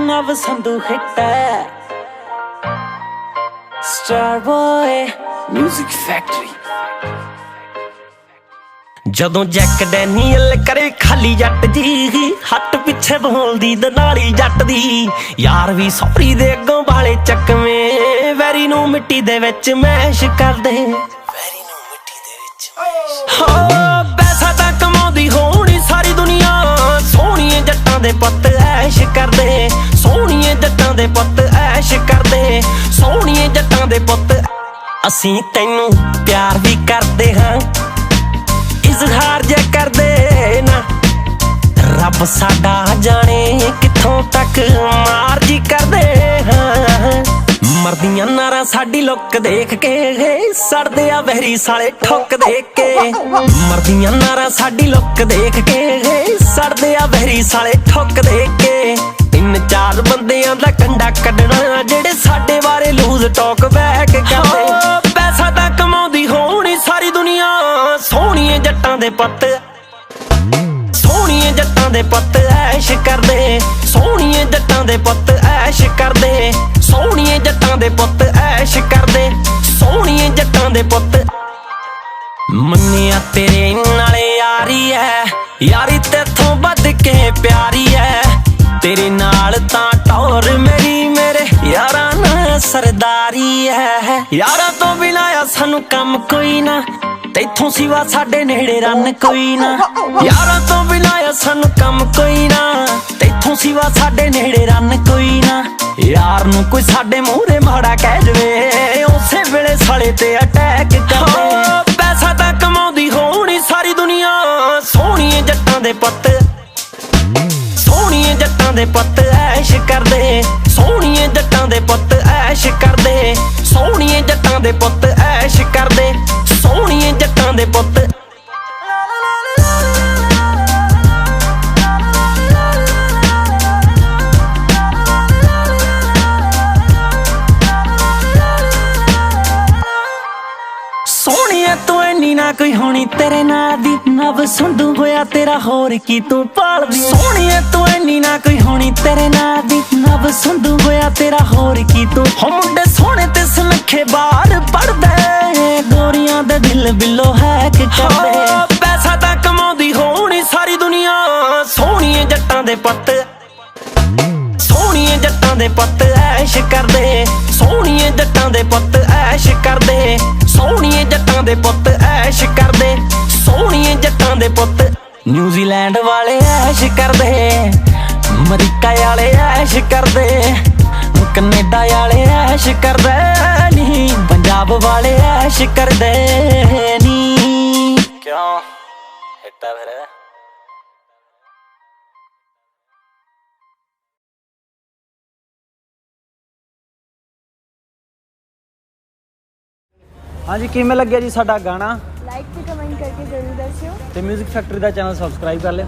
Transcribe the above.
ਨਵ ਸੰਧੂ ਹਿੱਟ ਹੈ star boy music factory. ਜਦੋਂ ਜੈਕ ਡੈਨੀਅਲ ਕਰੇ ਖਾਲੀ ਜੱਟ ਜੀ, ਹੱਟ ਪਿੱਛੇ ਬੋਲਦੀ ਦਨਾਲੀ ਜੱਟ ਦੀ। ਯਾਰ ਵੀ ਸੌਰੀ ਦੇ ਅੱਗੋਂ ਵਾਲੇ ਚੱਕਵੇਂ, ਵੈਰੀ ਨੂੰ ਮਿੱਟੀ ਦੇ ਵਿੱਚ ਮੈਸ਼ ਕਰਦੇ, ਵੈਰੀ ਨੂੰ ਮਿੱਟੀ ਦੇ ਵਿੱਚ ਹੋ। ਪੈਸਾ ਤਾਂ ਕਮਾਉਂਦੀ ਹੋਣੀ ਸਾਰੀ ਦੁਨੀਆ, ਸੋਹਣੀਏ ਜੱਟਾਂ ਦੇ ਪੁੱਤ ਐਸ਼ ਕਰਦੇ, ਸੋਹਣੀਏ ਜੱਟਾਂ ਦੇ ਪੁੱਤ ਐਸ਼ ਕਰਦੇ, ਸੋਹਣੀਏ ਜੱਟਾਂ ਦੇ ਪੁੱਤ। ਅਸੀਂ ਤੈਨੂੰ ਪਿਆਰ ਵੀ ਕਰਦੇ ਹਾਂ, ਇਜ਼ਹਾਰ ਜੇ ਕਰਦੇ ਨਾ, ਰੱਬ ਸਾਡਾ ਜਾਣੇ ਕਿੱਥੋਂ ਤੱਕ ਮਾਰ ਜੀ ਕਰਦੇ ਹਾਂ। ਮਰਦੀਆਂ ਨਾਰਾਂ ਸਾਡੀ ਲੁੱਕ ਦੇਖ ਕੇ, ਸੜਦੇ ਆ ਵਹਿਰੀ ਸਾਲੇ ਠੁੱਕ ਦੇਖ ਕੇ। ਮਰਦੀਆਂ ਨਾਰਾਂ ਸਾਡੀ ਲੁੱਕ ਦੇਖ ਕੇ, ਸੜਦੇ ਆ ਵਹਿਰੀ ਸਾਲੇ ਠੁੱਕ ਦੇਖ ਕੇ। ਤਿੰਨ ਚਾਰ ਬੰਦਿਆਂ ਦਾ ਕੰਡਾ ਕੱਢਣਾ, ਜਿਹੜੇ ਸਾਡੇ ਬਾਰੇ ਲੂਜ਼ ਟਾਕ ਬੈਕ ਕਰਦੇ। ਪੈਸਾ ਤਾਂ ਕਮਾਉਂਦੀ ਹੋਣੀ ਸਾਰੀ ਦੁਨੀਆ, ਸੋਹਣੀਏ ਜੱਟਾਂ ਦੇ ਪੁੱਤ, ਸੋਹਣੀਏ ਜੱਟਾਂ ਦੇ ਪੁੱਤ ਐਸ਼ ਕਰਦੇ, ਸੋਹਣੀਏ ਜੱਟਾਂ ਦੇ ਪੁੱਤ ਐਸ਼ ਕਰਦੇ, ਸੋਹਣੀਏ ਜੱਟਾਂ ਦੇ ਪੁੱਤ ਐਸ਼ ਕਰਦੇ, ਸੋਹਣੀਏ ਜੱਟਾਂ ਦੇ ਪੁੱਤ। ਮੰਨਿਆ ਤੇਰੇ ਨਾਲੇ ਯਾਰੀ ਐ, ਯਾਰੀ ਤੇਥੋਂ ਵੱਧ ਕੇ ਪਿਆਰੀ ਐ। ਤੇਰੇ ਨਾਲ ਤਾਂ ਟੌਰ ਮੇਰੀ, ਮੇਰੇ ਯਾਰਾਂ ਨਾਲ ਸਰਦਾਰੀ ਐ। ਯਾਰਾਂ ਤੋਂ ਬਿਨਾਂ ਆ ਸਾਨੂੰ ਕੰਮ ਕੋਈ ਨਾ, ਤੈਥੋਂ ਸਿਵਾ ਸਾਡੇ ਨੇੜੇ ਰਨ ਕੋਈ ਨਾ। ਯਾਰਾਂ ਤੋਂ ਬਿਨਾਂ ਆ ਸਾਨੂੰ ਕੰਮ ਕੋਈ ਨਾ, ਤੈਥੋਂ ਸਿਵਾ ਸਾਡੇ ਨੇੜੇ ਰਨ ਕੋਈ ਨਾ। ਯਾਰ ਨੂੰ ਕੋਈ ਸਾਡੇ ਮੂਹਰੇ ਮਾੜਾ ਕਹਿ ਜਵੇ, ਉਸੇ ਵੇਲੇ ਸਾਲੇ ਤੇ ਅਟੈਕ ਕਰਦੇ। ਪੈਸਾ ਤਾਂ ਕਮਾਉਂਦੀ ਹੋਣੀ ਸਾਰੀ ਦੁਨੀਆ, ਸੋਹਣੀਏ ਜੱਟਾਂ ਦੇ ਪੁੱਤ, ਸੋਹਣੀਏ ਜੱਟਾਂ ਦੇ ਪੁੱਤ ਐਸ਼ ਕਰਦੇ, ਸੋਹਣੀਏ ਜੱਟਾਂ ਦੇ ਪੁੱਤ ਐਸ਼ ਕਰਦੇ, ਸੋਹਣੀਏ ਜੱਟਾਂ ਦੇ ਪੁੱਤ ਐਸ਼ ਕਰਦੇ, ਸੋਹਣੀਏ ਜੱਟਾਂ ਦੇ ਪੁੱਤ। ਸੋਹਣੀਏ ਤੂੰ ਇੰਨੀ ਨਾ ਕੋਈ ਹੋਣੀ ਤੇਰੇ ਨਾਂ ਦੀ, ਨਵ ਸੰਧੂ ਹੋਇਆ ਤੇਰਾ ਹੋਰ ਕੀ ਤੂੰ ਭਾਲਦੀ। ਸੋਹਣੀਏ ਤੂੰ ਇੰਨੀ ਨਾ ਕੋਈ ਹੋਣੀ ਤੇਰੇ ਨਾਂ ਦੀ, ਨਵ ਸੰਧੂ ਹੋਇਆ ਤੇਰਾ ਹੋਰ ਕੀ ਤੂੰ। ਹੋ ਮੁੰਡੇ ਸੋਹਣੇ ਤੇ ਸੁਨੱਖੇ ਬਾਹਰ ਪੜਦੇ, ਗੋਰੀਆਂ ਦੇ ਦਿਲ ਬਿੱਲੋ ਹੈਕ ਕਰਦੇ। ਪੈਸਾ ਤਾਂ ਕਮਾਉਂਦੀ ਹੋਣੀ ਸਾਰੀ ਦੁਨੀਆ, ਸੋਹਣੀਏ ਜੱਟਾਂ ਦੇ ਪੁੱਤ, ਸੋਹਣੀਏ ਜੱਟਾਂ ਦੇ ਪੁੱਤ ਐਸ਼ ਕਰਦੇ, ਸੋਹਣੀਏ ਜੱਟਾਂ ਦੇ ਪੁੱਤ ਐਸ਼ ਕਰਦੇ, ਸੋਹਣੀਏ ਜੱਟਾਂ ਦੇ ਪੁੱਤ ਐਸ਼ ਕਰਦੇ, ਸੋਹਣੀਏ ਜੱਟਾਂ ਦੇ ਪੁੱਤ। ਨਿਊਜ਼ੀਲੈਂਡ ਵਾਲੇ ਐਸ਼ ਕਰਦੇ, ਅਮਰੀਕਾ ਵਾਲੇ ਐਸ਼ ਕਰਦੇ, ਕੈਨੇਡਾ ਵਾਲੇ ਐਸ਼ ਕਰਦੇ ਨੀ, ਪੰਜਾਬ ਵਾਲੇ ਐਸ਼ ਕਰਦੇ ਨੀ। ਕਿਉਂ ਹਿੱਟਾ ਫਿਰ ਹਾਂਜੀ ਕਿਵੇਂ ਲੱਗਿਆ ਜੀ ਸਾਡਾ ਗਾਣਾ? ਲਾਈਕ ਤੇ ਕਮੈਂਟ ਕਰਕੇ ਜ਼ਰੂਰ ਦੱਸਿਓ ਤੇ ਮਿਊਜ਼ਿਕ ਫੈਕਟਰੀ ਦਾ ਚੈਨਲ ਸਬਸਕ੍ਰਾਈਬ ਕਰ ਲਿਓ।